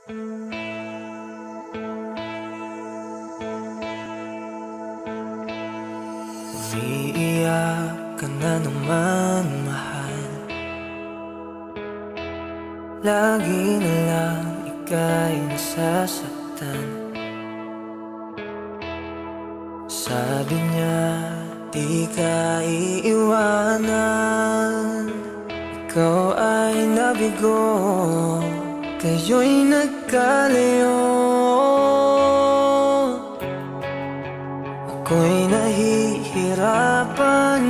Umiiyak ka na naman, mahal. Lagi na lang ika'y nasasaktan. Sabi niya, di ka iiwanan. Ikaw ay nabigo, kayo'y nagkalayo. Ako'y nahihirapan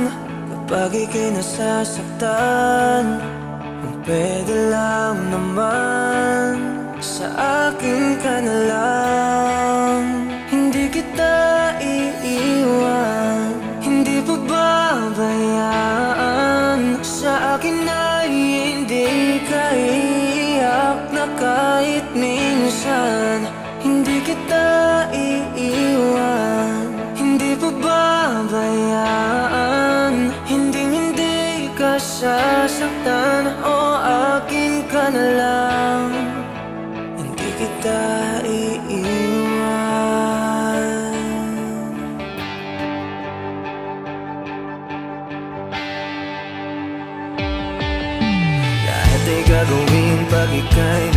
kapag ika'y nasasaktan. Kung pwede lang naman, sa akin ka na lang. Hindi kita iiwan, hindi pababayaan. Sa akin ay hindi ka iiyak na kahit minsan. Hindi kita iiwan, hindi pababayaan. Hindi ka sasaktan, o akin ka na lang. Hindi kita iiwan. Lahat ay gagawin pag ika'y